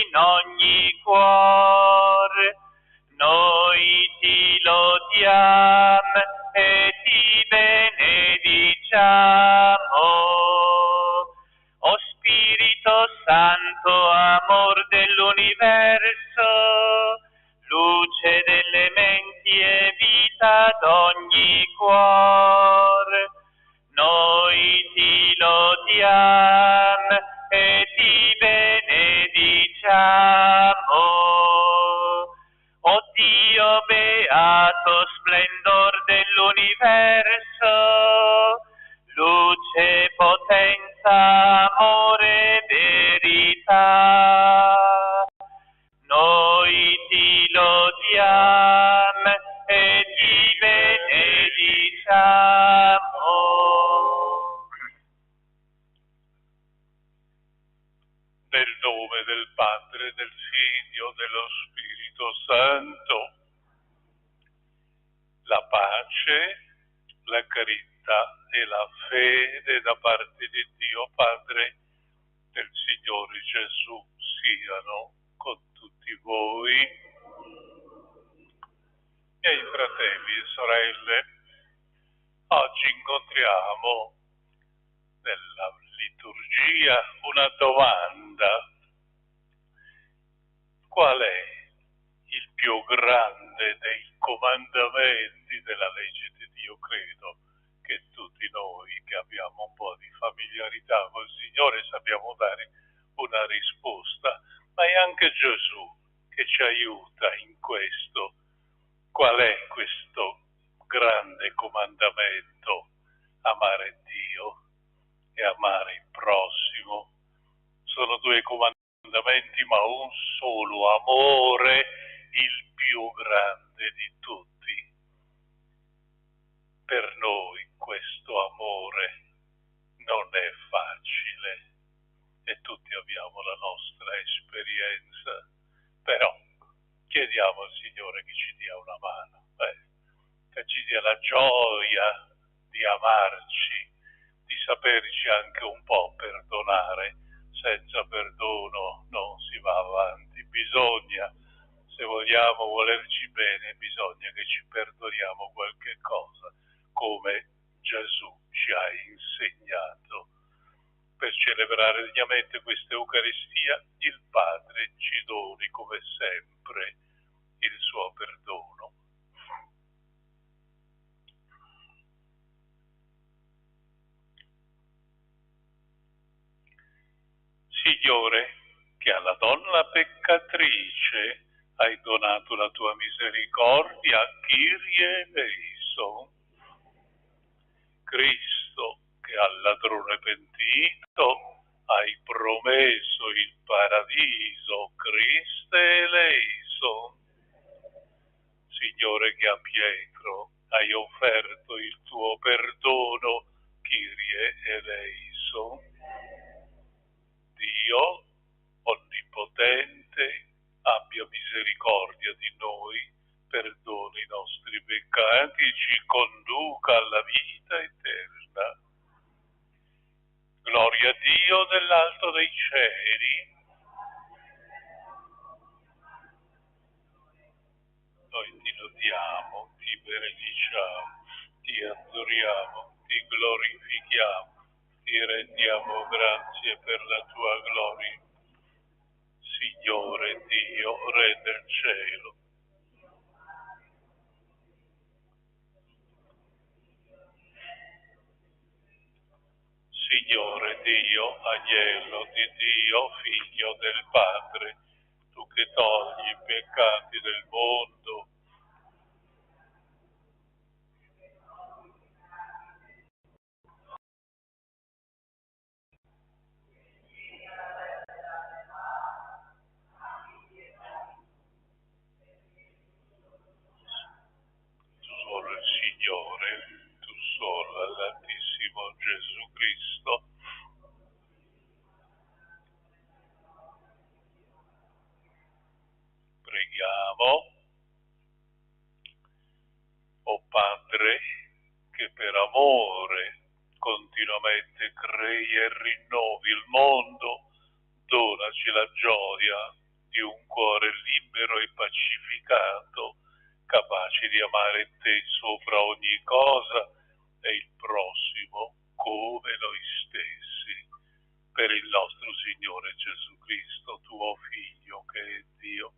in ogni cuore. Noi ti lodiam e ti benediciamo. O Spirito Santo, amor dell'universo, luce delle menti e vita d'ogni cuore, noi ti lodiam e ti benediciamo. O Dio beato, splendor dell'universo, luce, potenza, amore, verità, noi ti lodiam e ti benediciamo. Nel nome del Padre, del Figlio, dello Spirito Santo, la pace, la carità e la fede da parte di Dio Padre del Signore Gesù siano con tutti voi. Miei fratelli e sorelle, oggi incontriamo nella liturgia una domanda: qual è il più grande dei comandamenti della legge di Dio? Credo che tutti noi che abbiamo un po' di familiarità col Signore sappiamo dare una risposta, ma è anche Gesù che ci aiuta in questo. Qual è questo grande comandamento? Amare Dio e amare il prossimo. Sono due comandamenti, ma un solo amore, il più grande di tutti. Per noi questo amore non è facile e tutti abbiamo la nostra esperienza, però chiediamo al Signore che ci dia una mano, che ci dia la gioia di amarci, di saperci anche un po' perdonare. Senza perdono non si va avanti, bisogna, se vogliamo volerci bene, bisogna che ci perdoniamo qualche cosa, come Gesù ci ha insegnato. Per celebrare degnamente questa Eucaristia, il Padre ci doni come sempre il suo perdono. Signore, che alla donna peccatrice hai donato la tua misericordia, Kyrie eleison. Cristo, che al ladrone pentito hai promesso il paradiso, Christe eleison. Signore, che a Pietro hai offerto il tuo perdono, Kyrie eleison. Dio onnipotente, abbia misericordia di noi, perdoni i nostri peccati e ci conduca alla vita eterna. Gloria a Dio nell'alto dei cieli. Noi ti lodiamo, ti benediciamo, ti adoriamo, ti glorifichiamo, ti rendiamo grazie per la tua gloria. Signore Dio, Re del cielo, Signore Dio, agnello di Dio, Figlio del Padre, tu che togli i peccati del mondo, solo il Signore, tu solo, all'Altissimo Gesù Cristo. Preghiamo. O Padre, che per amore continuamente crei e rinnovi il mondo, donaci la gioia di un cuore libero e pacificato, capace di amare te sopra ogni cosa e il prossimo come noi stessi. Per il nostro Signore Gesù Cristo, tuo Figlio, che è Dio,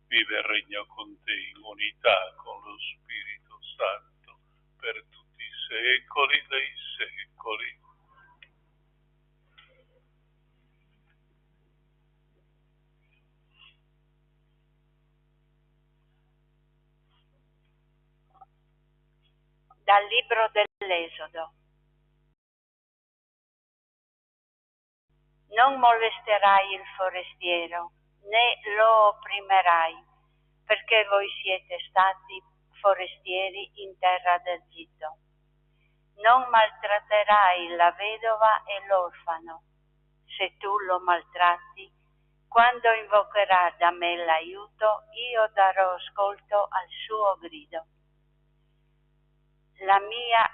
vive e regna con te in unità con lo Spirito Santo per tutti i secoli dei secoli. Dal libro dell'Esodo. Non molesterai il forestiero, né lo opprimerai, perché voi siete stati forestieri in terra d'Egitto. Non maltratterai la vedova e l'orfano. Se tu lo maltratti, quando invocherà da me l'aiuto, io darò ascolto al suo grido. La mia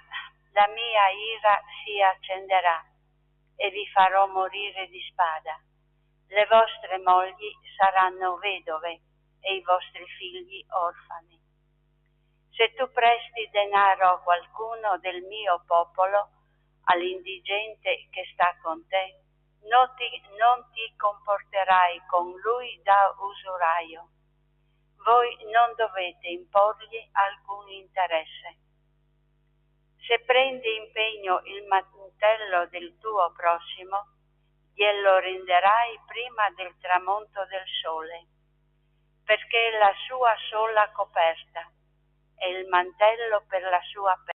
ira si accenderà e vi farò morire di spada. Le vostre mogli saranno vedove e i vostri figli orfani. Se tu presti denaro a qualcuno del mio popolo, all'indigente che sta con te, non ti comporterai con lui da usuraio. Voi non dovete imporgli alcun interesse. Se prendi in pegno il mantello del tuo prossimo, glielo renderai prima del tramonto del sole, perché è la sua sola coperta e il mantello per la sua pelle.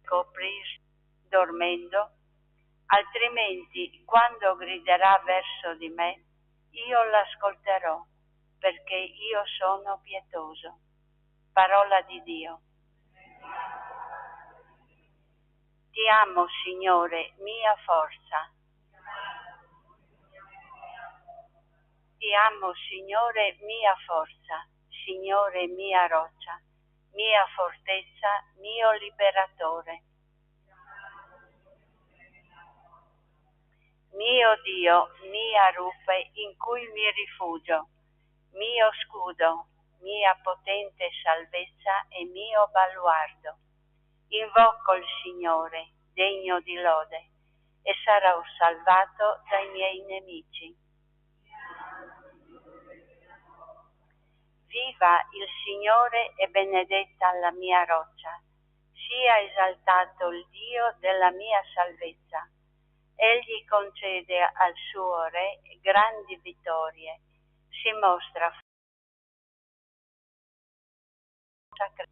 Coprirsi dormendo, altrimenti quando griderà verso di me, io l'ascolterò, perché io sono pietoso. Parola di Dio. Ti amo, Signore, mia forza. Ti amo, Signore, mia forza, Signore, mia roccia, mia fortezza, mio liberatore. Mio Dio, mia rupe in cui mi rifugio, mio scudo, mia potente salvezza e mio baluardo. Invoco il Signore, degno di lode, e sarò salvato dai miei nemici. Viva il Signore e benedetta la mia roccia, sia esaltato il Dio della mia salvezza. Egli concede al suo re grandi vittorie, si mostra sacra.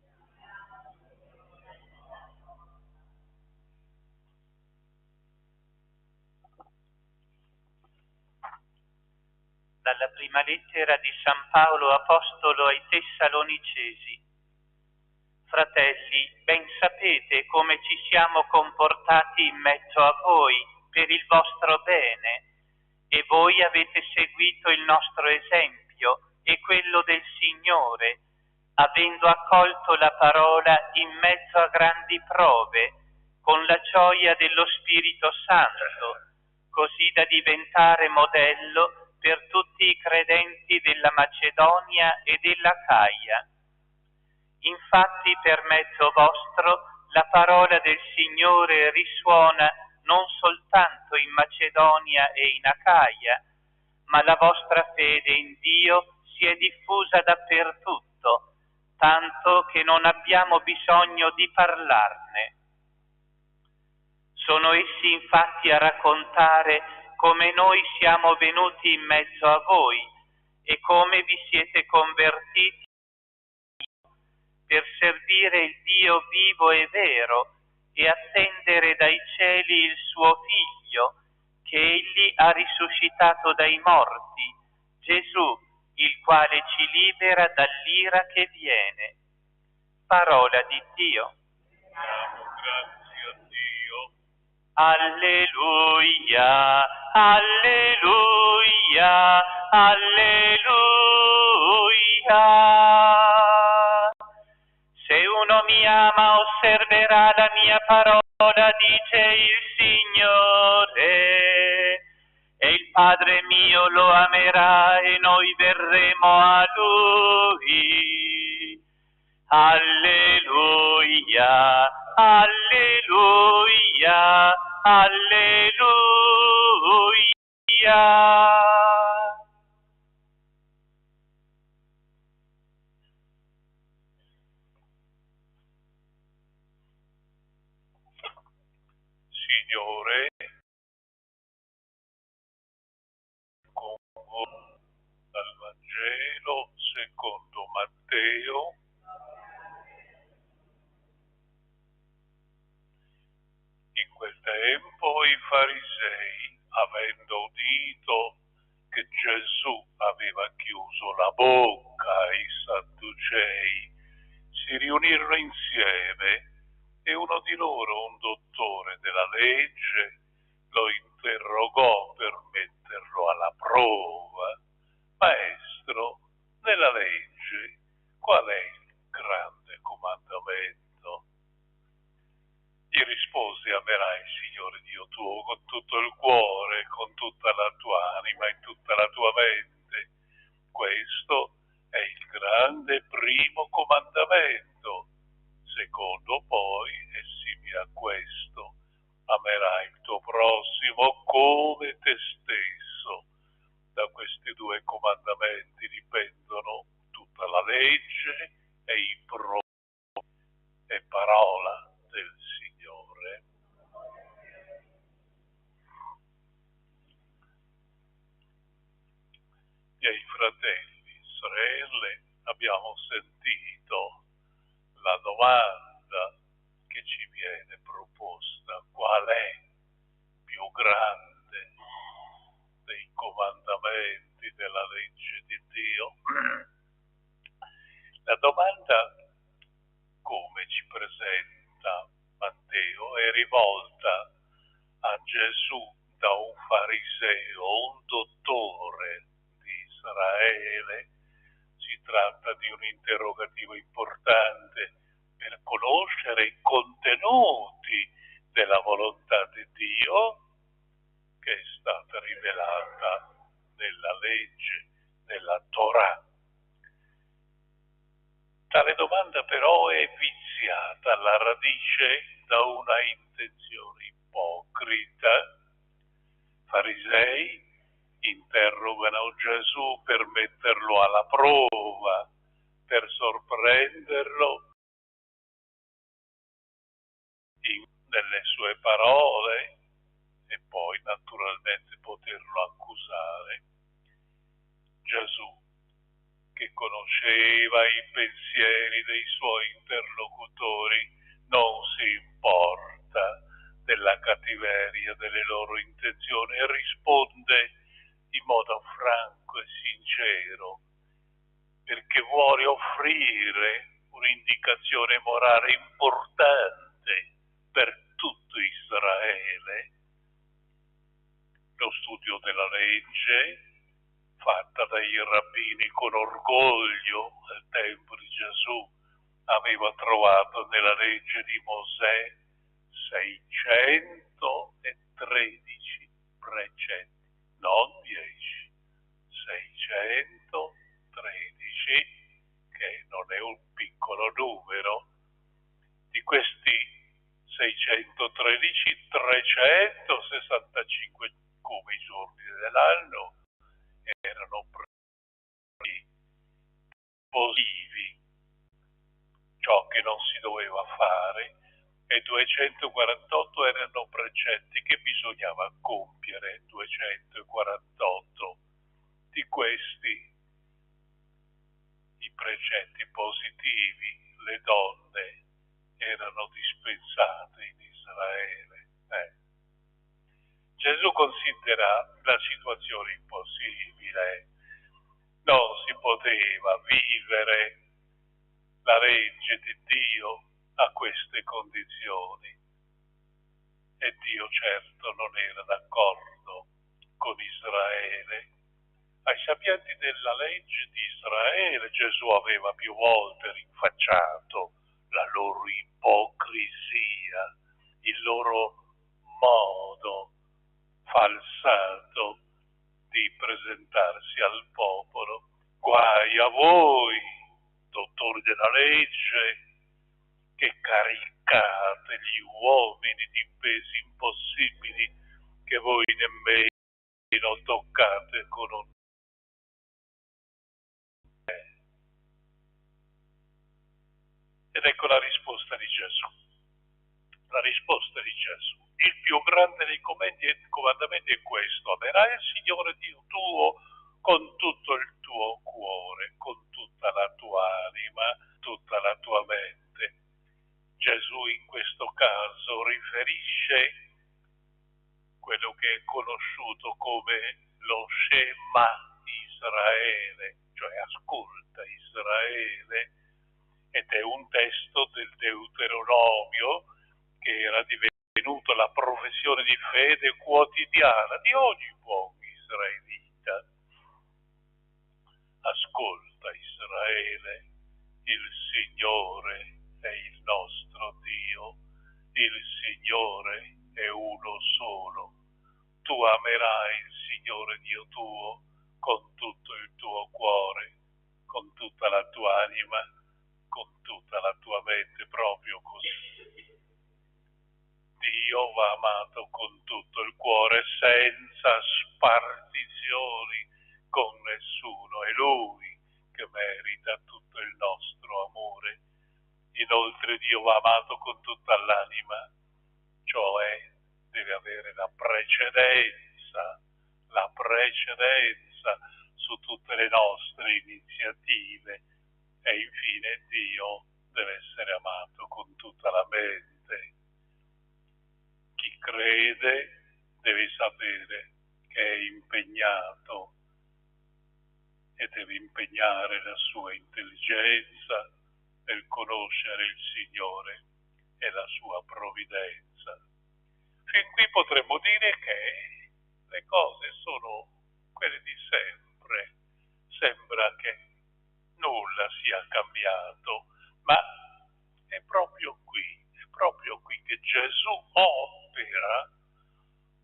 Dalla prima lettera di San Paolo Apostolo ai Tessalonicesi. Fratelli, ben sapete come ci siamo comportati in mezzo a voi per il vostro bene, e voi avete seguito il nostro esempio e quello del Signore, avendo accolto la parola in mezzo a grandi prove, con la gioia dello Spirito Santo, così da diventare modello per tutti i credenti della Macedonia e dell'Acaia. Infatti per mezzo vostro la parola del Signore risuona non soltanto in Macedonia e in Acaia, ma la vostra fede in Dio si è diffusa dappertutto, tanto che non abbiamo bisogno di parlarne. Sono essi infatti a raccontare come noi siamo venuti in mezzo a voi e come vi siete convertiti per servire il Dio vivo e vero e attendere dai cieli il suo Figlio, che Egli ha risuscitato dai morti, Gesù, il quale ci libera dall'ira che viene. Parola di Dio. Diamo grazie a Dio. Alleluia, alleluia, alleluia. Se uno mi ama osserverà la mia parola, dice il Signore, e il Padre mio lo amerà e noi verremo a Lui. Alleluia, alleluia, alleluia. Signore, con voi dal Vangelo secondo Matteo. In quel tempo i farisei, avendo udito che Gesù aveva chiuso la bocca ai Sadducei, si riunirono insieme e uno di loro, un dottore della legge, lo interrogò per metterlo alla prova. Maestro, nella legge qual è il grande comandamento? Gli rispose: amerai il Signore Dio tuo con tutto il cuore, con tutta la tua anima e tutta la tua mente. Questo è il grande primo comandamento. Secondo poi è simile a questo: amerai il tuo prossimo come te stesso. Da questi due comandamenti dipendono tutta la legge e i profeti. È parola del Signore. Miei fratelli, sorelle, abbiamo sentito la domanda che ci viene proposta: qual è più grande dei comandamenti della legge di Dio? La domanda, come ci presenta Matteo, è rivolta a Gesù da un fariseo, un dottore di Israele. Si tratta di un interrogativo importante per conoscere i contenuti della volontà di Dio che è stata rivelata nella legge, nella Torah. Tale domanda però è viziata alla radice da una intenzione ipocrita. Farisei interrogano Gesù per metterlo alla prova, per sorprenderlo nelle sue parole e poi naturalmente poterlo accusare. Gesù, che conosceva i pensieri dei suoi interlocutori, non si importa della cattiveria delle loro intenzioni e risponde in modo franco e sincero, perché vuole offrire un'indicazione morale importante per tutto Israele. Lo studio della legge, fatta dai rabbini con orgoglio al tempo di Gesù, aveva trovato nella legge di Mosè 613 precetti, non 10, 613, che non è un piccolo numero. Di questi 613, 365 come i giorni dell'anno erano positivi, ciò che non si doveva fare, e 248 erano precetti che bisognava compiere. 248 di questi, i precetti positivi, le donne erano dispensate in Israele. Gesù considera la situazione impossibile. Non si poteva vivere la legge di Dio a queste condizioni. E Dio certo non era d'accordo con Israele. Ai sapienti della legge di Israele Gesù aveva più volte rinfacciato la loro ipocrisia, il loro modo falsato presentarsi al popolo. Guai a voi, dottori della legge, che caricate gli uomini di pesi impossibili che voi nemmeno toccate con un Ed ecco la risposta di Gesù. La risposta di Gesù. Il più grande dei comandamenti è questo: amerai il Signore Dio tuo con tutto il tuo cuore, con tutta la tua anima, tutta la tua mente. Gesù in questo caso riferisce quello che è conosciuto come lo Shema Israele, cioè ascolta Israele, ed è un testo del Deuteronomio che era divenuto la professione di fede quotidiana di ogni buon israelita. Ascolta Israele, il Signore è il nostro Dio, il Signore è uno solo. Tu amerai il Signore Dio tuo con tutto il tuo cuore, con tutta la tua anima, con tutta la tua mente, proprio così. Dio va amato con tutto il cuore, senza spartizioni con nessuno. È Lui che merita tutto il nostro amore. Inoltre Dio va amato con tutta l'anima, cioè deve avere la precedenza su tutte le nostre iniziative. E infine Dio deve essere amato con tutta la mente. Chi crede deve sapere che è impegnato e deve impegnare la sua intelligenza nel conoscere il Signore e la sua provvidenza. Fin qui potremmo dire che le cose sono quelle di sempre. Sembra che nulla sia cambiato, ma è proprio qui che Gesù opera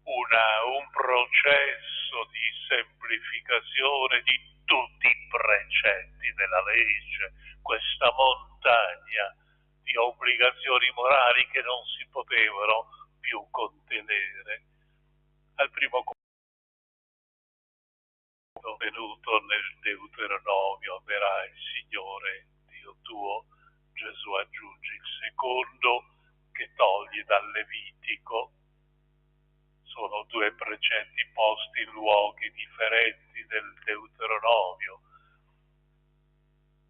un processo di semplificazione di tutti i precetti della legge, questa montagna di obbligazioni morali che non si potevano più contenere. Al primo venuto nel Deuteronomio, amerai il Signore Dio tuo. Gesù aggiunge il secondo, che toglie dal Levitico. Sono due precetti posti in luoghi differenti del Deuteronomio.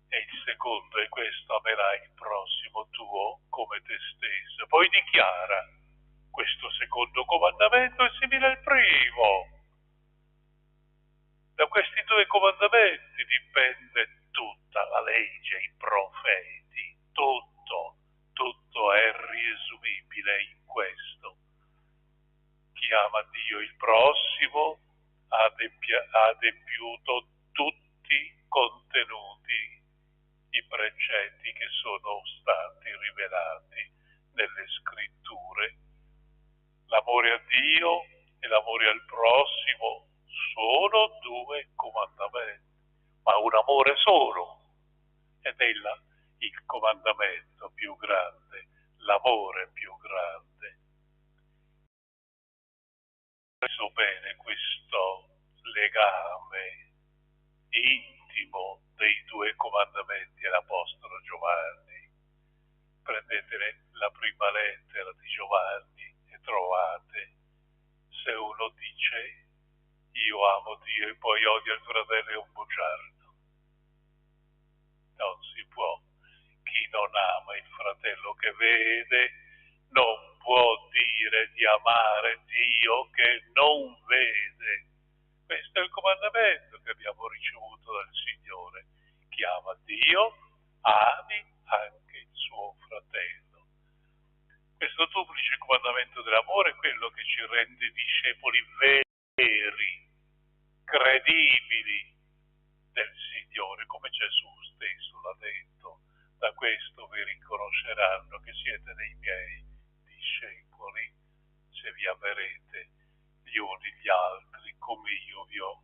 E il secondo è questo: amerai il prossimo tuo come te stesso. Poi dichiara: questo secondo comandamento è simile al primo. Da questi due comandamenti dipende tutta la legge, i profeti, tutto è riesumibile in questo. Chi ama Dio il prossimo ha adempiuto tutti contenuti i precetti che sono stati rivelati nelle scritture. L'amore a Dio e l'amore al prossimo sono due comandamenti, ma un amore solo, ed è il comandamento più grande, l'amore più grande. Preso bene questo legame intimo dei due comandamenti all'Apostolo Giovanni. Prendete la prima lettera di Giovanni e trovate: se uno dice io amo Dio e poi odia il fratello è un bugiardo. Non si può. Chi non ama il fratello che vede non può dire di amare Dio che non vede. Questo è il comandamento che abbiamo ricevuto dal Signore. Chi ama Dio ami anche il suo fratello. Questo duplice comandamento dell'amore è quello che ci rende discepoli veri, credibili del Signore, come Gesù stesso l'ha detto: da questo vi riconosceranno che siete dei miei discepoli, se vi amerete gli uni gli altri come io vi ho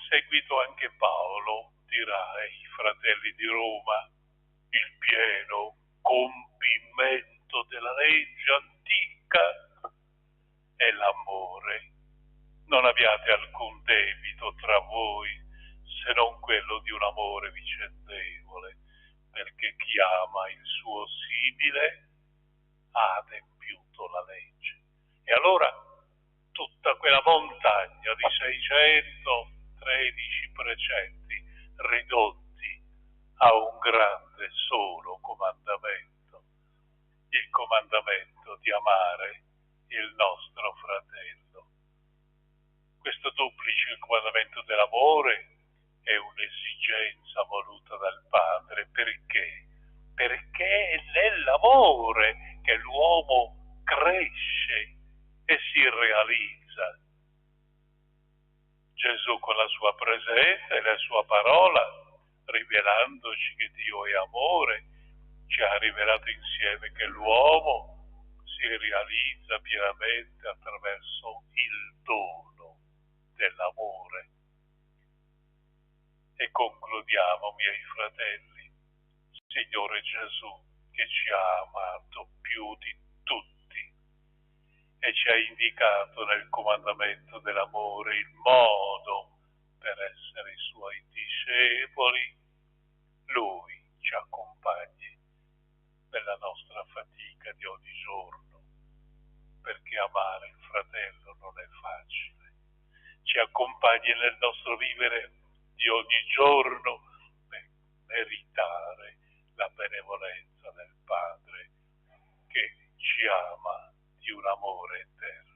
seguito anche Paolo dirà ai fratelli di Roma il pieno compimento della legge antica è l'amore. Non abbiate alcun debito tra voi se non quello di un amore vicendevole, perché chi ama il suo simile ha adempiuto la legge. E allora tutta quella montagna di 613 precetti ridotti a un grande solo comandamento, il comandamento di amare il nostro fratello. Questo duplice comandamento dell'amore è un'esigenza voluta dal Padre. Perché? Perché è nell'amore che l'uomo cresce e si realizza. Gesù con la sua presenza e la sua parola, rivelandoci che Dio è amore, ci ha rivelato insieme che l'uomo si realizza pienamente attraverso il dono dell'amore. E concludiamo, miei fratelli, Signore Gesù, che ci ha amato più di tutti e ci ha indicato nel comandamento dell'amore il modo per essere i suoi discepoli, Lui ci accompagni nella nostra fatica di ogni giorno, perché amare il fratello non è facile. Ci accompagni nel nostro vivere di ogni giorno per meritare la benevolenza del Padre che ci ama di un amore eterno.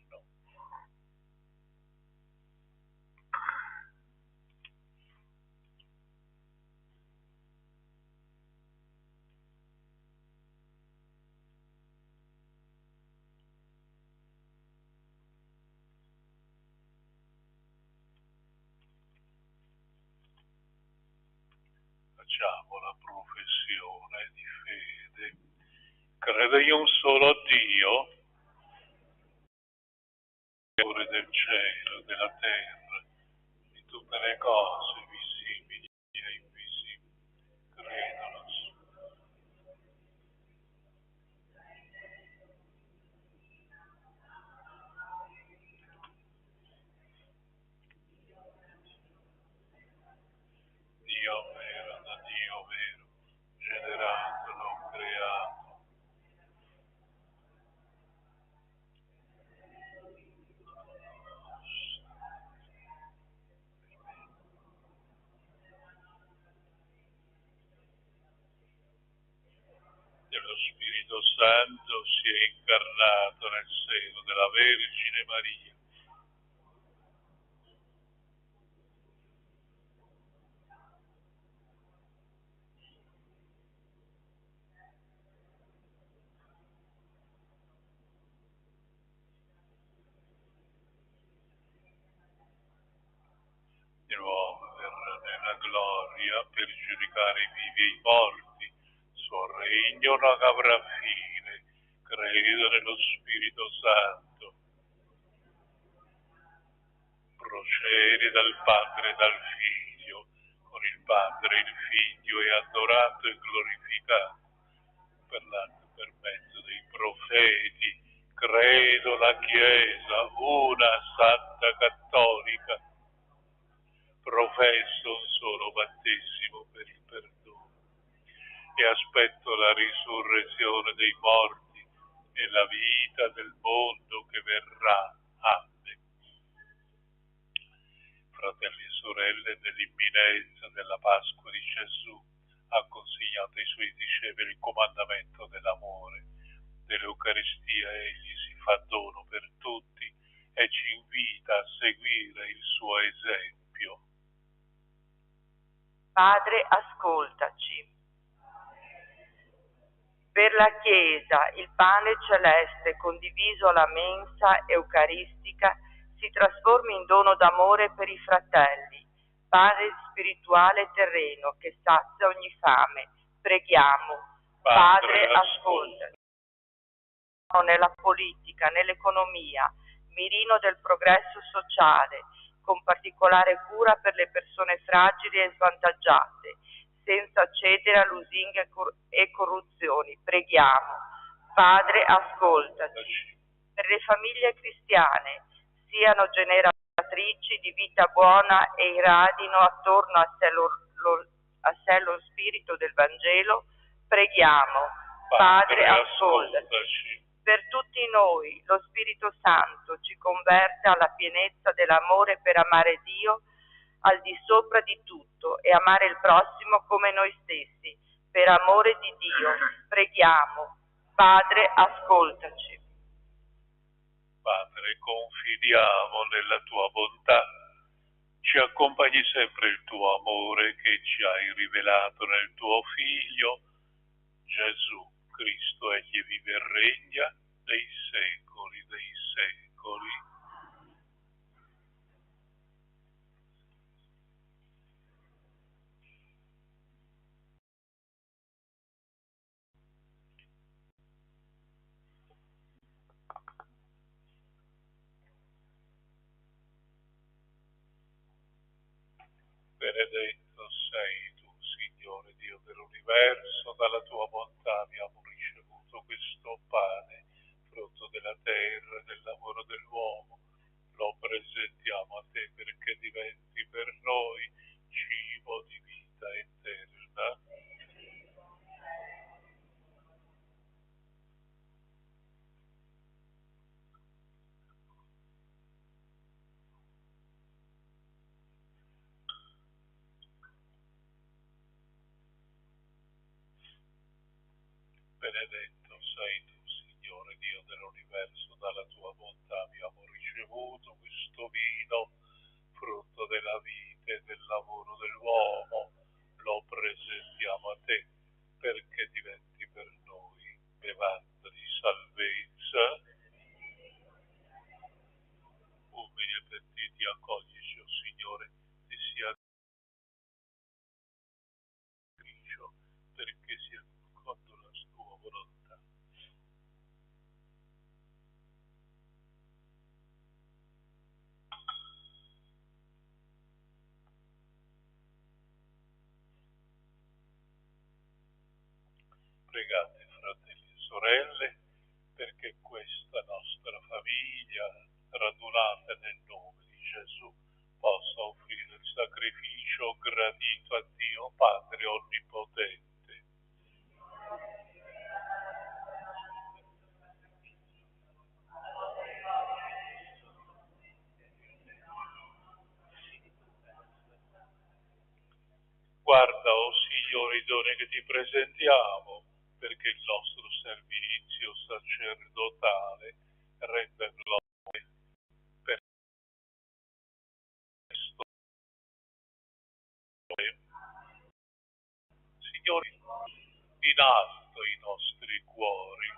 Facciamo la professione di fede. Credo in un solo Dio, Creatore del cielo, della terra, di tutte le cose visibili e invisibili. Credo lo Dio vero, da Dio vero, generato, non creato. Dello Spirito Santo si è incarnato nel seno della Vergine Maria. Di nuovo verrà nella gloria per giudicare i vivi e i morti. Il suo regno non avrà fine. Credo nello Spirito Santo. Procede dal Padre e dal Figlio. Con il Padre il Figlio è adorato e glorificato per mezzo dei profeti. Credo la Chiesa, una santa cattolica. Professo un solo battesimo per il perdono e aspetto la risurrezione dei morti e la vita del mondo che verrà. Amen. Fratelli e sorelle, nell'imminenza della Pasqua di Gesù ha consegnato ai suoi discepoli il comandamento dell'amore. Dell'Eucaristia egli si fa dono per tutti e ci invita a seguire il suo esempio. Padre, ascoltaci. Per la Chiesa, il pane celeste condiviso alla mensa eucaristica si trasformi in dono d'amore per i fratelli, pane spirituale terreno che sazia ogni fame. Preghiamo. Padre, ascoltaci. Nella politica, nell'economia, mirino del progresso sociale, con particolare cura per le persone fragili e svantaggiate, senza cedere a lusinghe e corruzioni. Preghiamo. Padre, ascoltaci. Per le famiglie cristiane, siano generatrici di vita buona e irradino attorno a sé lo spirito del Vangelo. Preghiamo. Padre, ascoltaci. Per tutti noi lo Spirito Santo ci converte alla pienezza dell'amore per amare Dio al di sopra di tutto e amare il prossimo come noi stessi. Per amore di Dio, preghiamo. Padre, ascoltaci. Padre, confidiamo nella tua bontà. Ci accompagni sempre il tuo amore che ci hai rivelato nel tuo Figlio, Gesù Cristo. Egli vive e regna dei secoli dei secoli. Benedetto sei tu, Signore Dio dell'universo, dalla tua bontà abbiamo ricevuto questo pane, frutto della terra e del lavoro dell'uomo. Lo presentiamo a te perché diventi per noi cibo di vita eterna. Benedetto sei tu, Signore Dio dell'universo, dalla tua bontà abbiamo ricevuto questo vino, frutto della vita e del lavoro dell'uomo. Lo presentiamo a te perché diventi per noi bevanda di salvezza. Umili e pentiti, accoglici, o Signore, e sia grigio, perché sia secondo la tua volontà. Pregate, fratelli e sorelle, perché questa nostra famiglia, radunata nel nome di Gesù, possa offrire il sacrificio gradito a Dio Padre Onnipotente. Guarda, o Signore, i doni che ti presentiamo, perché il nostro servizio sacerdotale renda gloria per questo. Signore, in alto i nostri cuori,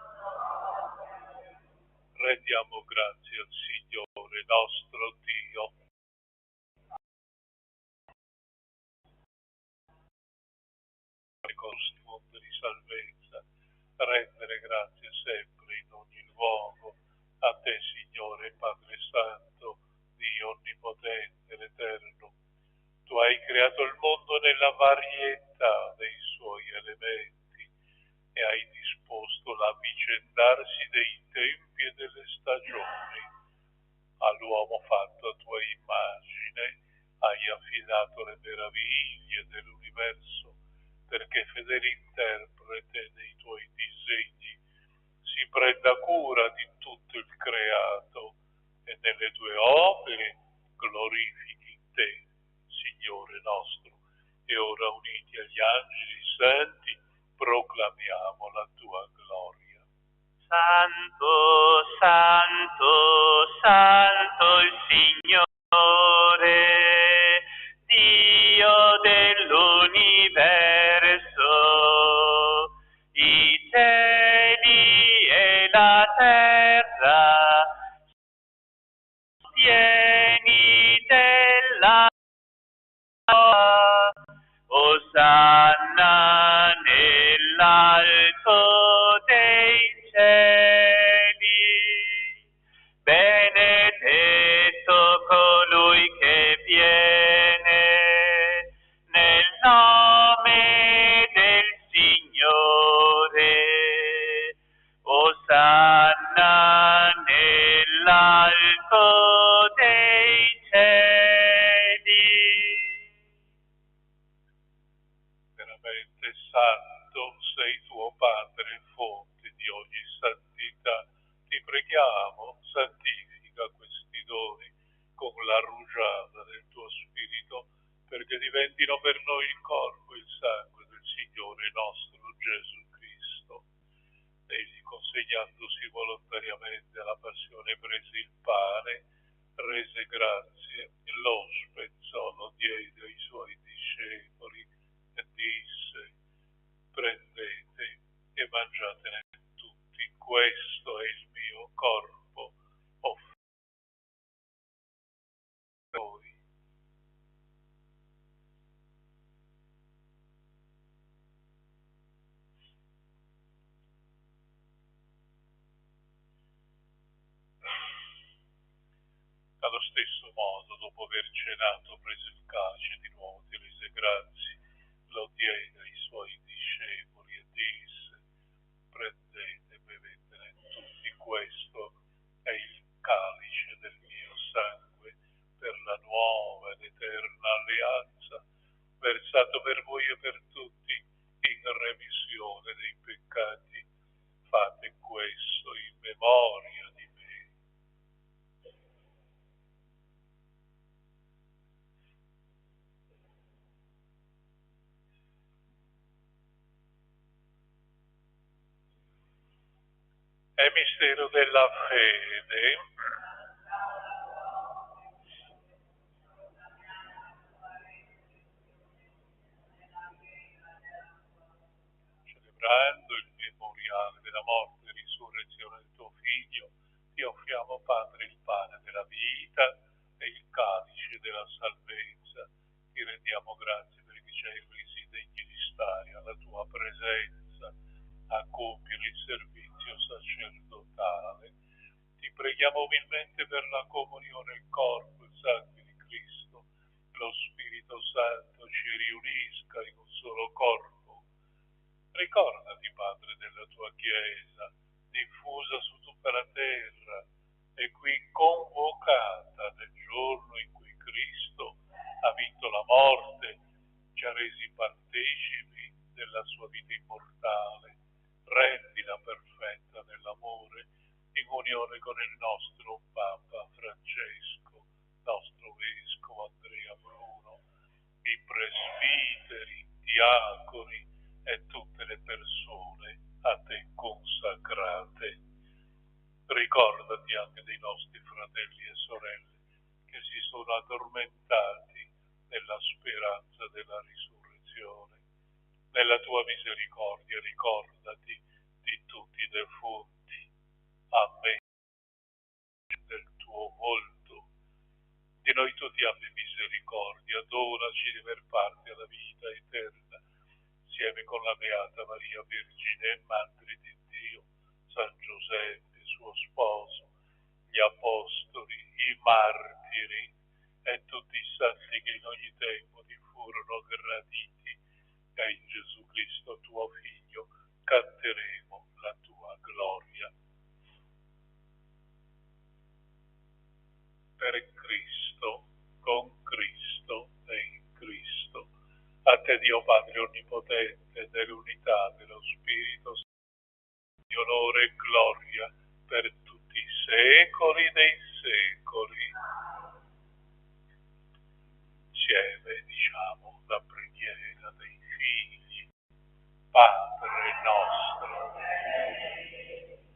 rendiamo grazie al Signore nostro Dio. Con sfondo di salvezza, rendere grazie sempre in ogni luogo a te, Signore Padre Santo, Dio Onnipotente, l'Eterno. Tu hai creato il mondo nella varietà dei suoi elementi e hai disposto l'avvicendarsi dei tempi e delle stagioni. All'uomo fatto a tua immagine hai affidato le meraviglie dell'universo, perché fedele interprete dei tuoi disegni si prenda cura di tutto il creato e nelle tue opere glorifichi te, Signore nostro. E ora, uniti agli angeli santi, proclamiamo la tua gloria. Santo, santo, santo il Signore, Dio dell'universo, i cieli e la terra, pieni della Osanna nell'alto dei cieli, benedetto colui che Santo dei cieli. Veramente santo sei tuo Padre, fonte di ogni santità. Ti preghiamo, santifica questi doni con la rugiada del tuo Spirito, perché diventino per noi il corpo e il sangue del Signore nostro Gesù Cristo. Egli, consegnandosi volontariamente alla passione, prese il pane, rese grazie, lo spezzò, lo diede ai suoi discepoli e disse: prendete e mangiatene tutti, questo è il mio corpo offerto a voi. Allo stesso modo, dopo aver cenato, prese il calice di nuovo, ti rese grazie, lo diede ai suoi discepoli e disse: prendete e bevetene tutti, questo è il calice del mio sangue per la nuova ed eterna alleanza, versato per voi e per tutti in remissione dei peccati. Fate questo in memoria di me. È mistero della fede. Celebrando il memoriale della morte e risurrezione del tuo Figlio, ti offriamo, Padre, il pane della vita e il calice della salvezza. Ti rendiamo grazie perché ci hai resi degni di stare alla tua presenza, a compiere il servizio sacerdotale. Ti preghiamo umilmente per la comunione, il corpo e il sangue di Cristo. Lo Spirito Santo ci riunisca in un solo corpo. Ricordati, Padre, della tua Chiesa, diffusa su tutta la terra e qui convocata nel giorno in cui Cristo ha vinto la morte, ci ha resi partecipi della sua vita immortale. Rendila perfetta nell'amore, in unione con il nostro Papa Francesco, nostro Vescovo Andrea Bruno, i presbiteri, diaconi e tutte le persone a te consacrate. Ricordati anche dei nostri fratelli e sorelle che si sono addormentati nella speranza della risurrezione. Nella tua misericordia ricordati di tutti i defunti. Amen. Del tuo volto. Di noi tutti abbi misericordia, donaci di aver parte alla vita eterna, insieme con la Beata Maria Vergine e Madre di Dio, San Giuseppe, suo sposo, gli Apostoli, i martiri e tutti i santi che in ogni tempo ti furono graditi, e in Gesù Cristo tuo Figlio canteremo la tua gloria. Per Cristo, con Cristo e in Cristo. A te, Dio Padre Onnipotente, nell'unità dello Spirito Santo, di onore e gloria per tutti i secoli dei secoli. Insieme diciamo la preghiera dei figli. Padre nostro,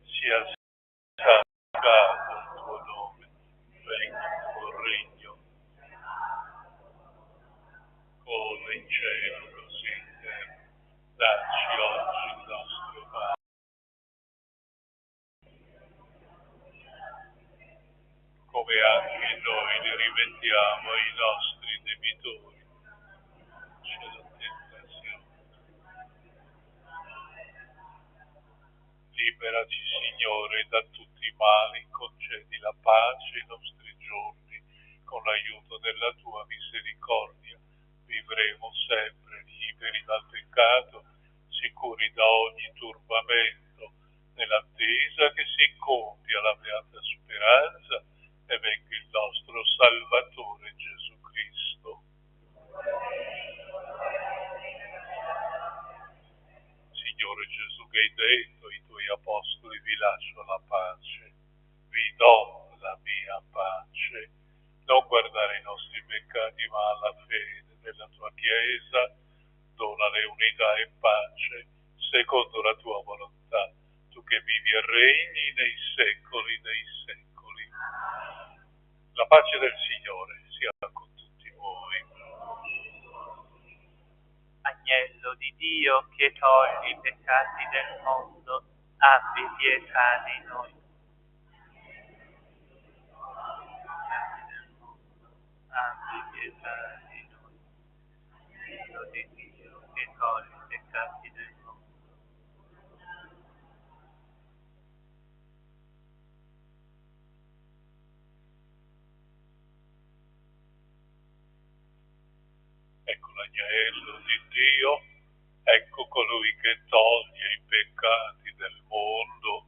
sia santificato il tuo nome, venga il tuo regno, come in cielo così in terra. Dacci oggi il nostro pane. Come anche noi li rimettiamo ai nostri debitori. C'è la tentazione. Liberaci, Signore, da tutti i mali, concedi la pace ai nostri giorni, con l'aiuto della tua misericordia. Vivremo sempre liberi dal peccato, sicuri da ogni turbamento, nell'attesa che si compia la beata speranza e guardare i nostri peccati, ma alla fede della tua Chiesa, donale unità e pace, secondo la tua volontà, tu che vivi e regni nei secoli dei secoli. La pace del Signore sia con tutti voi. Agnello di Dio che togli i peccati del mondo, abbi pietà di noi. Abbi pietà di noi. Agnello di Dio che togli i peccati del mondo. Ecco l'agnello di Dio, ecco colui che toglie i peccati del mondo.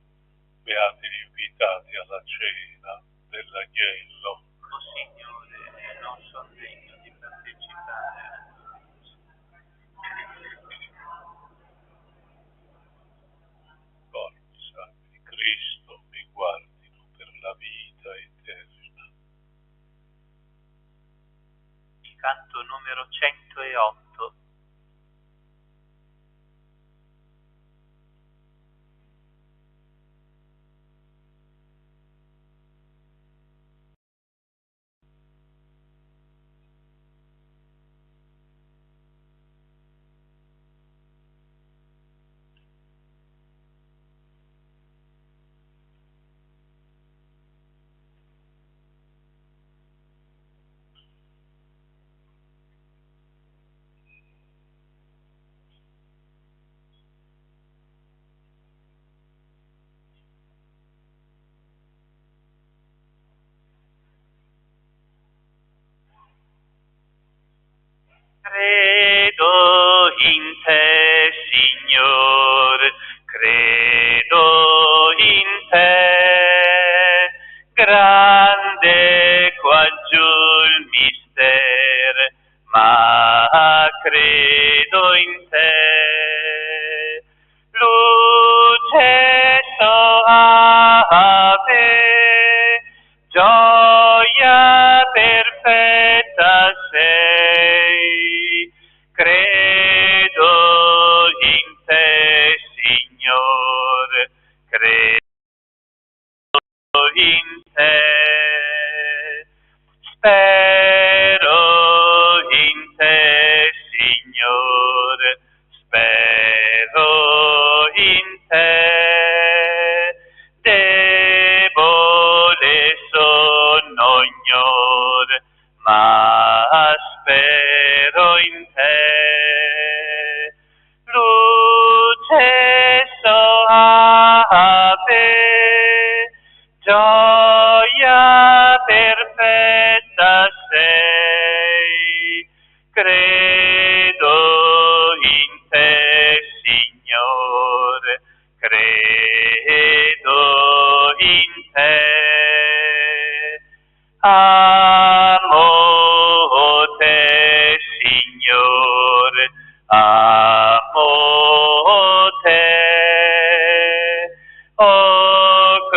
Beati gli invitati alla cena dell'agnello. O Signore, non sono degno di partecipare alla tua messa. Forza di Cristo mi guardino per la vita eterna. Canto numero 108. Credo in te, Signore, credo in te, grande qua giù il mistero, ma credo in te. Luce soave, gioia perfetta sei, credo in te, Signore, credo in te, spero in te, Signore, spero in te, debole sono ignore, ma spero in te. Luce soave, gioia perfetta sei, credo in te, Signore, credo in te. Amo te, Signore, amo te, o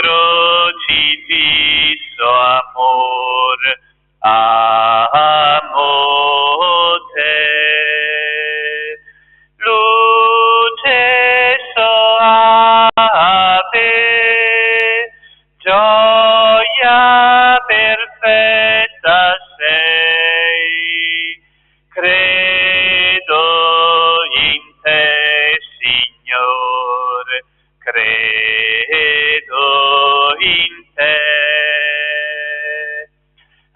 crocifisso amor, amo te. Luce soave, gioia perfetta sei, credo in te, Signore, credo in te.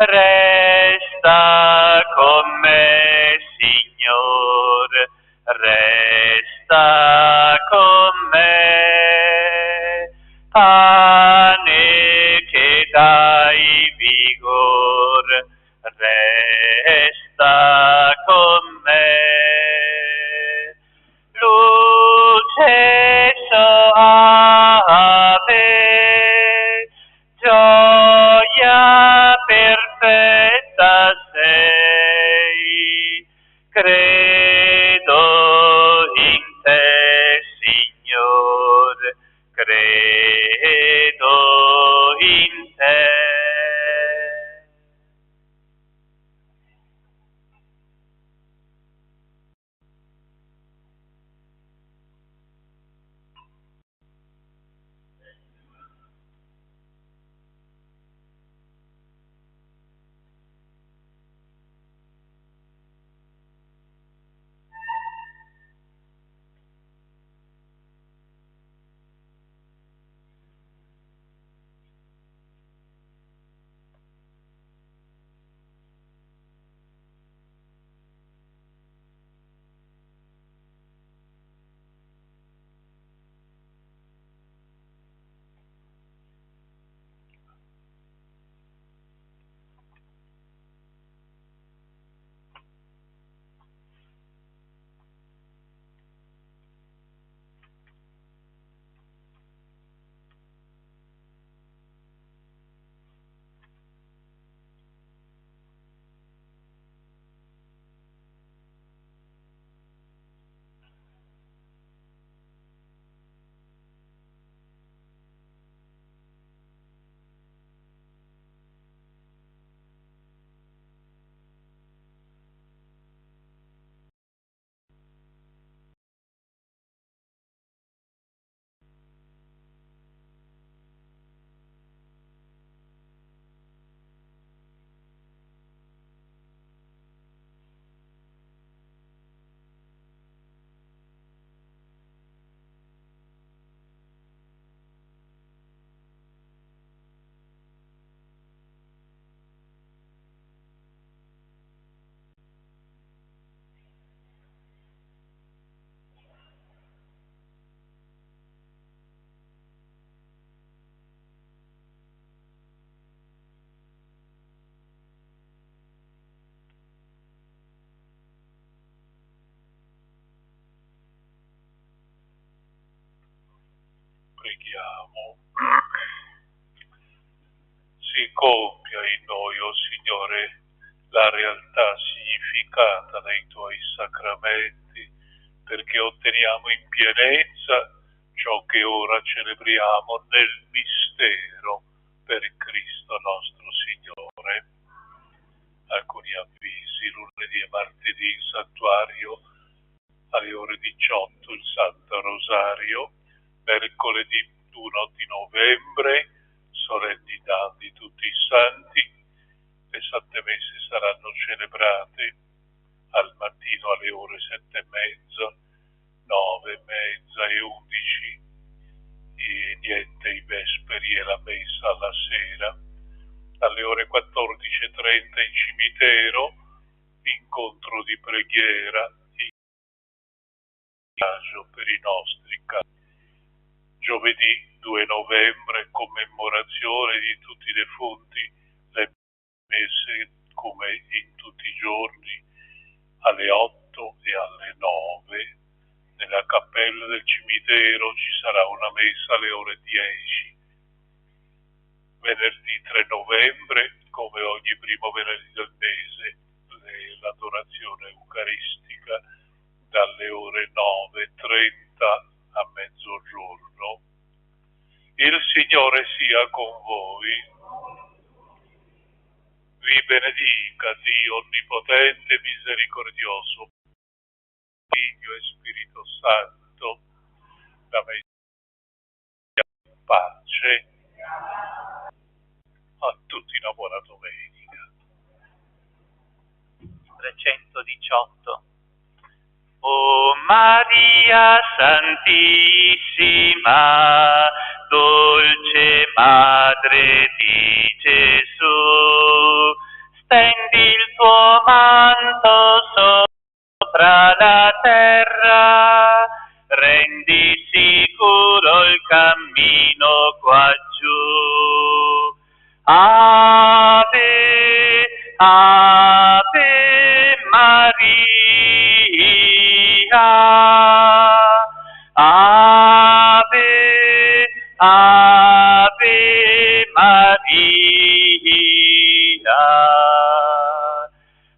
Resta con me, Signore, resta con me, pane che dai vigor, resta con me. Luce soave, gioia perfetta sei, credo in te, Signore, credo in te. preghiamo. Si compia in noi, o Signore, la realtà significata dai Tuoi sacramenti, perché otteniamo in pienezza ciò che ora celebriamo nel mistero per Cristo nostro Signore. Alcuni avvisi: lunedì e martedì in santuario alle ore 18 il Santo Rosario, mercoledì 1 di novembre solennità di tutti i santi. Le Sante Messe saranno celebrate al mattino alle ore 7:30, 9:30 e 11, e niente i vesperi e la messa alla sera. Alle ore 14:30 in cimitero, incontro di preghiera per i nostri cari. Giovedì 2 novembre, commemorazione di tutti i defunti, le messe come in tutti i giorni alle 8 e alle 9. Nella cappella del cimitero ci sarà una messa alle ore 10. Venerdì 3 novembre, come ogni primo venerdì del mese, l'adorazione eucaristica dalle ore 9:30 a mezzogiorno. Il Signore sia con voi. Vi benedica Dio Onnipotente e Misericordioso, Figlio e Spirito Santo, da me in pace. A tutti una buona domenica. 318. O Maria Santissima, dolce Madre di Gesù, stendi il tuo manto sopra la terra, rendi sicuro il cammino qua giù. Ave, Ave Maria, Ave, Ave Maria.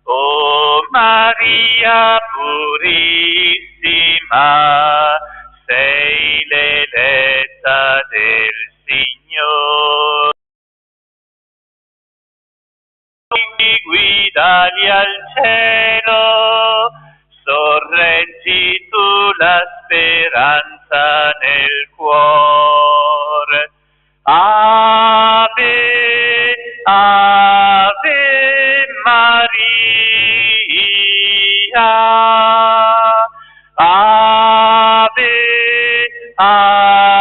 O Maria purissima, sei l'eletta del Signore. Guidali al cielo, sorreggi tu la speranza nel cuore. Ave, Ave Maria, Ave, Ave